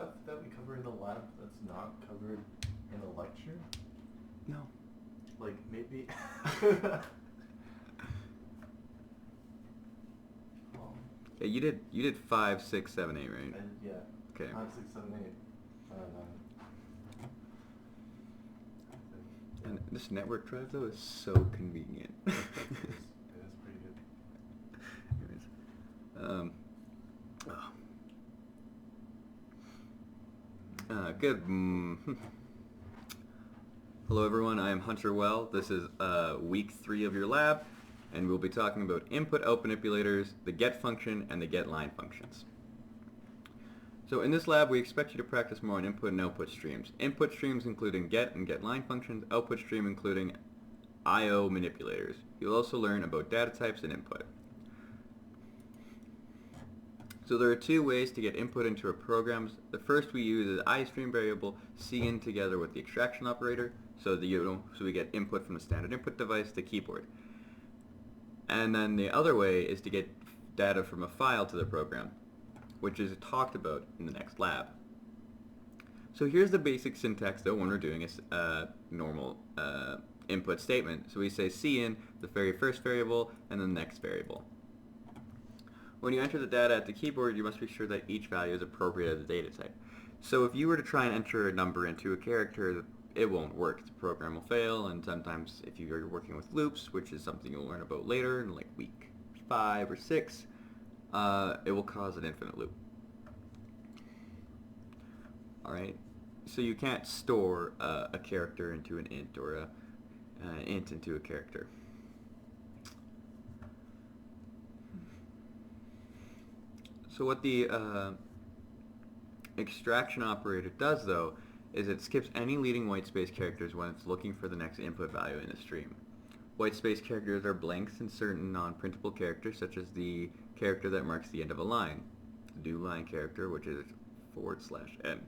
stuff that we cover in the lab that's not covered in a lecture? No. Like maybe. Yeah, you did 5, 6, 7, 8, right? Yeah. Okay. 5, 6, 7, 8. And this network drive though is so convenient. It is pretty good. Anyways, good. Hello everyone, I am Hunter Well. This is week 3 of your lab, and we'll be talking about input-output manipulators, the get function, and the get line functions. So in this lab, we expect you to practice more on input and output streams. Input streams including get and get line functions, output stream including IO manipulators. You'll also learn about data types and input. So there are 2 ways to get input into our programs. The first we use is iStream variable cin together with the extraction operator, so we get input from the standard input device, the keyboard. And then the other way is to get data from a file to the program, which is talked about in the next lab. So here's the basic syntax though when we're doing a normal input statement. So we say cin, the very first variable, and the next variable. When you enter the data at the keyboard, you must be sure that each value is appropriate as a data type. So if you were to try and enter a number into a character, it won't work. The program will fail, and sometimes if you're working with loops, which is something you'll learn about later in like week 5 or 6, it will cause an infinite loop. Alright, so you can't store a character into an int or an int into a character. So what the extraction operator does though is it skips any leading whitespace characters when it's looking for the next input value in a stream. Whitespace characters are blanks in certain non-printable characters, such as the character that marks the end of a line, the do line character, which is /n.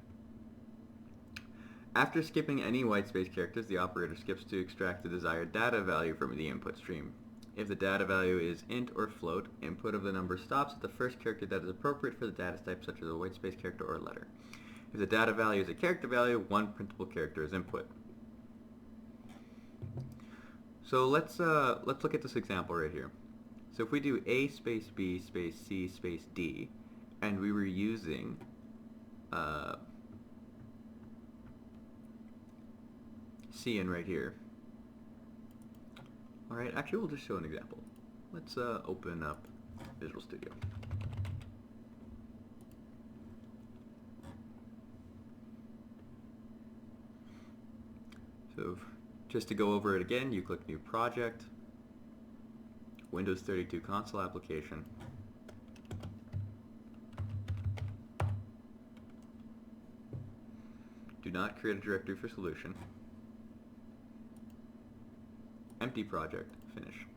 After skipping any whitespace characters, the operator skips to extract the desired data value from the input stream. If the data value is int or float, input of the number stops at the first character that is appropriate for the data type, such as a whitespace character or a letter. If the data value is a character value, one printable character is input. So let's look at this example right here. So if we do A space B space C space D, and we were using cin right here. Alright, actually we'll just show an example. Let's open up Visual Studio. So just to go over it again, you click New Project, Windows 32 Console Application, do not create a directory for solution, empty project, finish.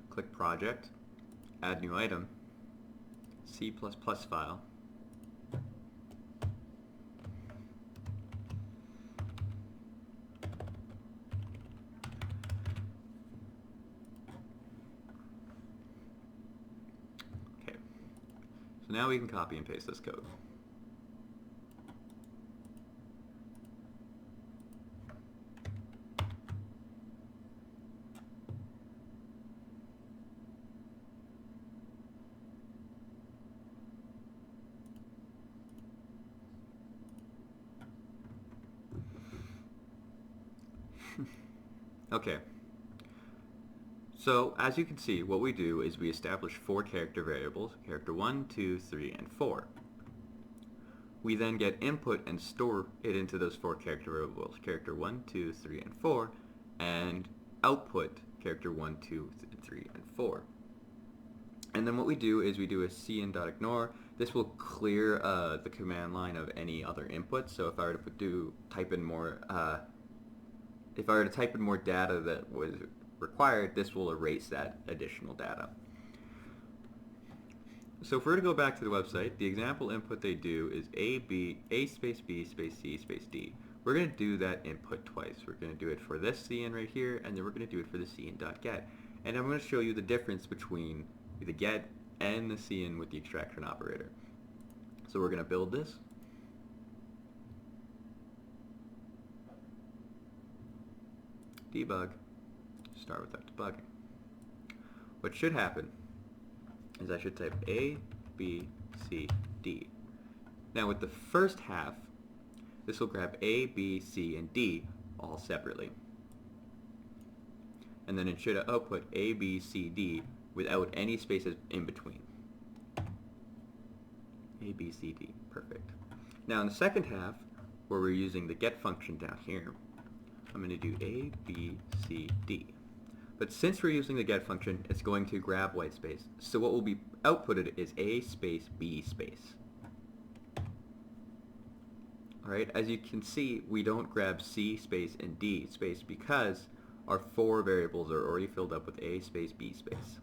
Click Project, add new item, C++ file, okay, so now we can copy and paste this code. Okay, so as you can see, what we do is we establish 4 character variables, character 1, 2, 3, and 4. We then get input and store it into those 4 character variables, character 1, 2, 3, and 4, and output character 1, 2, 3, and 4. And then what we do is we do a cin.ignore. This will clear the command line of any other input. So if I were to type in more data that was required, this will erase that additional data. So if we're to go back to the website, the example input they do is A space B space C space D. We're going to do that input twice. We're going to do it for this cin right here, and then we're going to do it for the cin.get. And I'm going to show you the difference between the get and the cin with the extraction operator. So we're going to build this. Debug. Start without debugging. What should happen is I should type A, B, C, D. Now with the first half, this will grab A, B, C, and D all separately. And then it should output A, B, C, D without any spaces in between. A, B, C, D. Perfect. Now in the second half, where we're using the get function down here, I'm going to do A, B, C, D. But since we're using the get function, it's going to grab white space. So what will be outputted is A space B space. Alright, as you can see, we don't grab C space and D space because our 4 variables are already filled up with A space B space.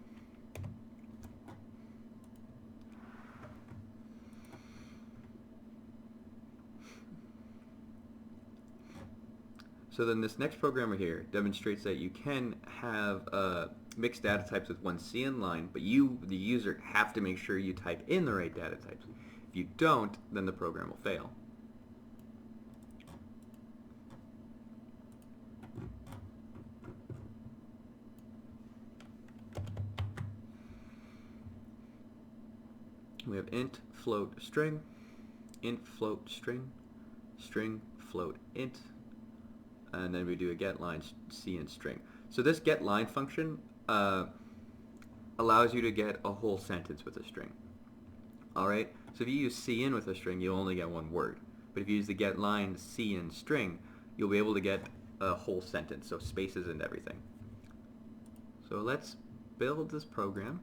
So then this next programmer here demonstrates that you can have mixed data types with one cin line, but you, the user, have to make sure you type in the right data types. If you don't, then the program will fail. We have int, float, string, int, float, string, string, float, int, and then we do a get line cin string. So this get line function allows you to get a whole sentence with a string. Alright, so if you use cin with a string, you'll only get one word. But if you use the get line cin string, you'll be able to get a whole sentence, so spaces and everything. So let's build this program.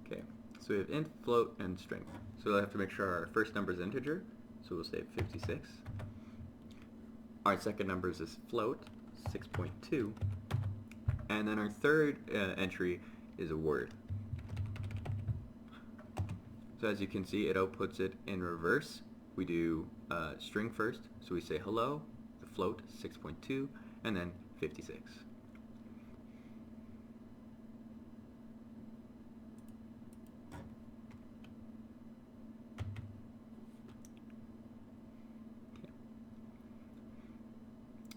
Okay, so we have int, float, and string. So we'll have to make sure our first number is integer, so we'll say 56. Our second number is this float, 6.2. And then our third entry is a word. So as you can see, it outputs it in reverse. We do string first, so we say hello, the float, 6.2, and then 56.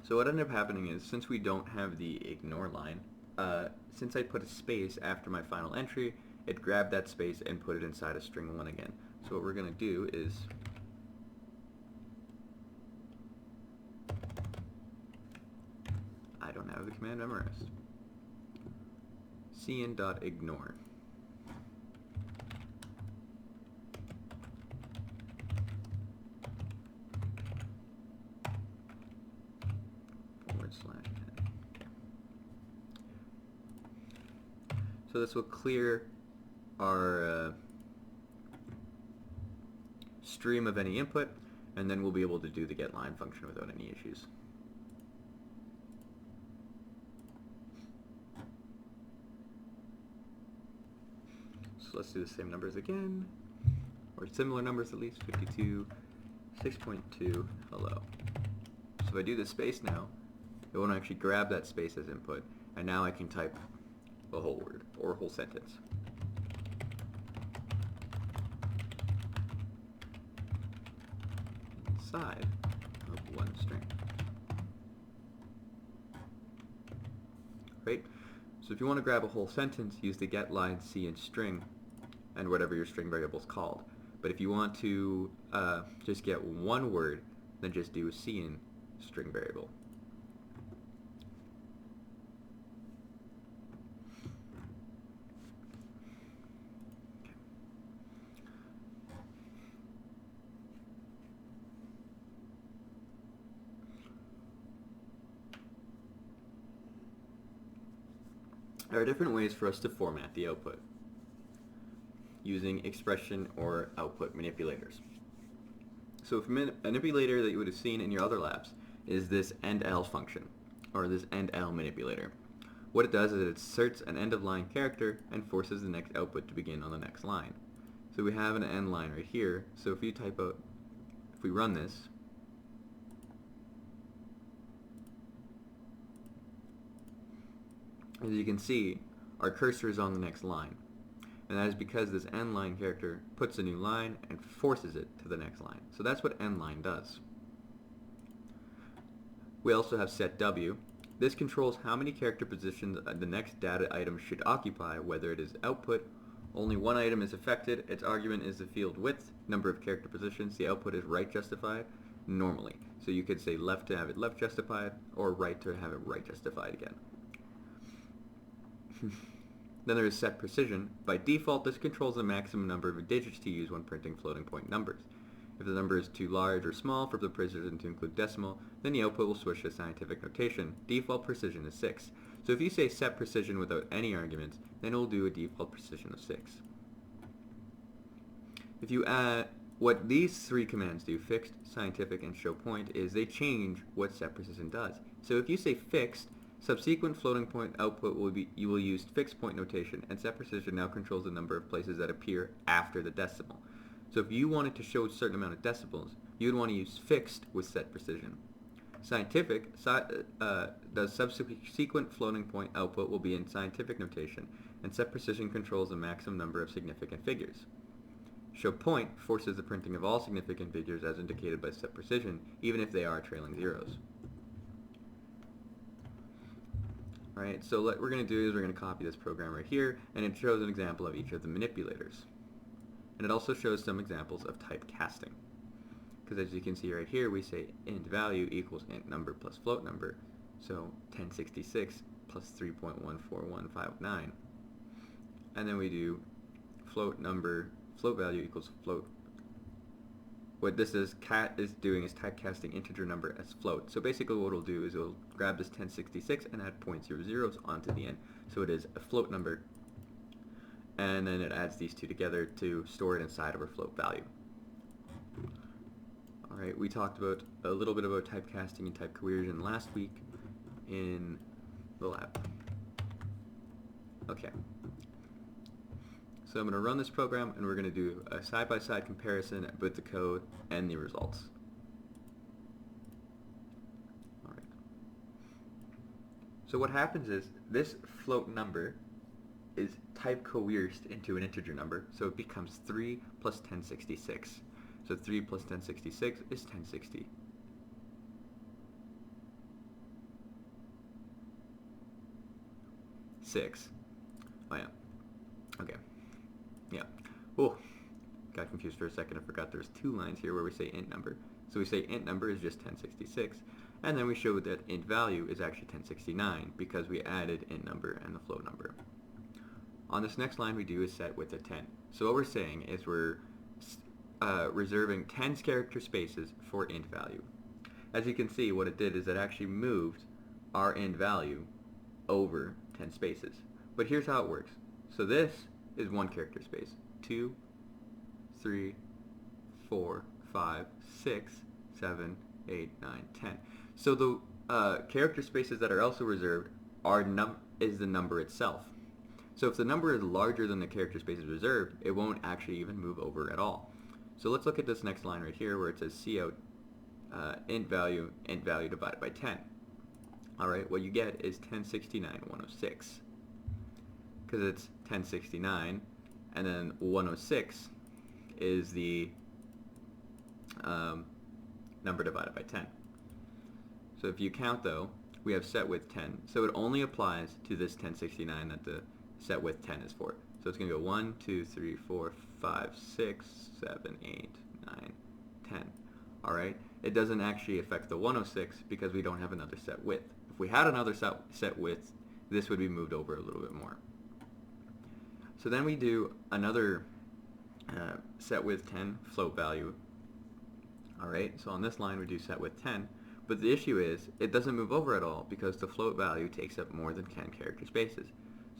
So what ended up happening is, since we don't have the ignore line, since I put a space after my final entry, it grabbed that space and put it inside of string 1 again. So what we're going to do is I don't have the command memorized. cin.ignore. So this will clear our stream of any input, and then we'll be able to do the get line function without any issues. So let's do the same numbers again, or similar numbers at least, 52, 6.2, hello. So if I do the space now, it won't actually grab that space as input, and now I can type a whole word or a whole sentence. Inside of one string. Right? So if you want to grab a whole sentence, use the get line cin string and whatever your string variable is called. But if you want to just get one word, then just do a cin string variable. There are different ways for us to format the output using expression or output manipulators. So a manipulator that you would have seen in your other labs is this endl function, or this endl manipulator. What it does is it inserts an end of line character and forces the next output to begin on the next line. So we have an end line right here, so if you type out, if we run this, as you can see, our cursor is on the next line. And that is because this endLine character puts a new line and forces it to the next line. So that's what endLine does. We also have setW. This controls how many character positions the next data item should occupy, whether it is output. Only one item is affected. Its argument is the field width, number of character positions. The output is right justified normally. So you could say left to have it left justified, or right to have it right justified again. Then there is set precision. By default, this controls the maximum number of digits to use when printing floating point numbers. If the number is too large or small for the precision to include decimal, then the output will switch to scientific notation. Default precision is 6. So if you say set precision without any arguments, then it will do a default precision of 6. If you add what these three commands do, fixed, scientific, and show point, is they change what set precision does. So if you say fixed, subsequent floating point output will be, you will use fixed point notation, and set precision now controls the number of places that appear after the decimal. So if you wanted to show a certain amount of decibels, you'd want to use fixed with set precision. Scientific, the subsequent floating point output will be in scientific notation, and set precision controls the maximum number of significant figures. Show point forces the printing of all significant figures as indicated by set precision, even if they are trailing zeros. Alright, so what we're going to do is we're going to copy this program right here, and it shows an example of each of the manipulators. And it also shows some examples of typecasting. Because as you can see right here, we say int value equals int number plus float number. So 1066 plus 3.14159. And then we do float value equals float. What this is doing is typecasting integer number as float. So basically what it'll do is it'll grab this 1066 and add 0.00s onto the end. So it is a float number, and then it adds these two together to store it inside of our float value. Alright, we talked about a little bit about typecasting and type coercion last week in the lab. Okay. So I'm going to run this program, and we're going to do a side-by-side comparison with the code and the results. Alright. So what happens is this float number is type coerced into an integer number, so it becomes 3 plus 1066. So 3 plus 1066 is 1060. Six. Oh yeah. Okay. Yeah. Oh, got confused for a second. I forgot there's two lines here where we say int number. So we say int number is just 1066, and then we show that int value is actually 1069 because we added int number and the float number. On this next line we do is set width at 10. So what we're saying is we're reserving 10 character spaces for int value. As you can see, what it did is it actually moved our int value over 10 spaces. But here's how it works. So this is one character space. 2, 3, 4, 5, 6, 7, 8, 9, 10. So the character spaces that are also reserved is the number itself. So if the number is larger than the character spaces reserved, it won't actually even move over at all. So let's look at this next line right here where it says cout int value divided by 10. Alright, what you get is 1069.106 because it's 1069, and then 106 is the number divided by 10. So if you count though, we have set width 10, so it only applies to this 1069 that the set width 10 is for. So it's going to go 1, 2, 3, 4, 5, 6, 7, 8, 9, 10. Alright, it doesn't actually affect the 106 because we don't have another set width. If we had another set width, this would be moved over a little bit more. So then we do another set width 10 float value. Alright, so on this line we do set width 10, but the issue is it doesn't move over at all because the float value takes up more than 10 character spaces.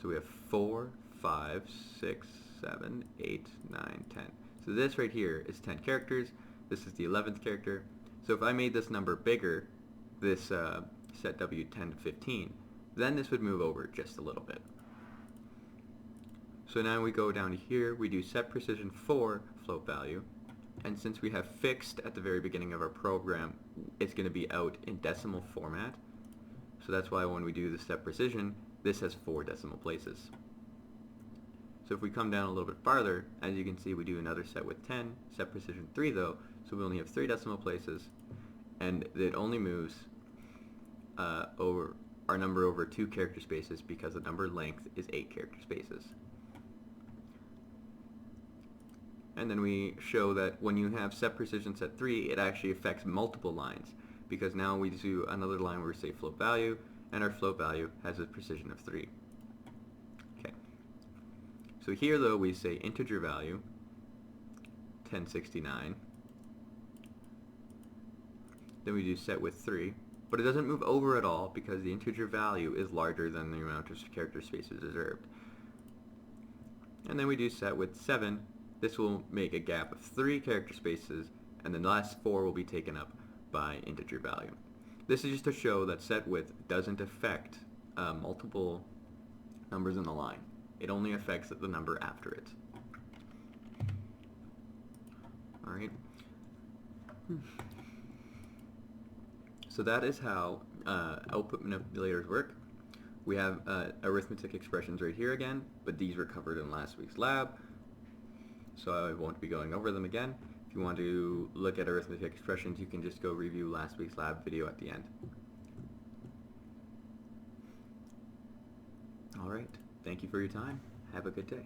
So we have 4, 5, 6, 7, 8, 9, 10. So this right here is 10 characters. This is the 11th character. So if I made this number bigger, this set W 10 to 15, then this would move over just a little bit. So now we go down to here, we do set precision for float value, and since we have fixed at the very beginning of our program, it's going to be out in decimal format. So that's why when we do the set precision, this has 4 decimal places. So if we come down a little bit farther, as you can see, we do another set with 10, set precision 3 though, so we only have 3 decimal places, and it only moves over our number over 2 character spaces because the number length is 8 character spaces. And then we show that when you have set precision set 3, it actually affects multiple lines, because now we do another line where we say float value, and our float value has a precision of 3. Okay. So here though we say integer value 1069. Then we do set with 3, but it doesn't move over at all because the integer value is larger than the amount of character spaces reserved. And then we do set with 7. This will make a gap of 3 character spaces, and the last 4 will be taken up by integer value. This is just to show that set width doesn't affect multiple numbers in the line. It only affects the number after it. Alright. So that is how output manipulators work. We have arithmetic expressions right here again, but these were covered in last week's lab, so I won't be going over them again. If you want to look at arithmetic expressions, you can just go review last week's lab video at the end. Alright, thank you for your time. Have a good day.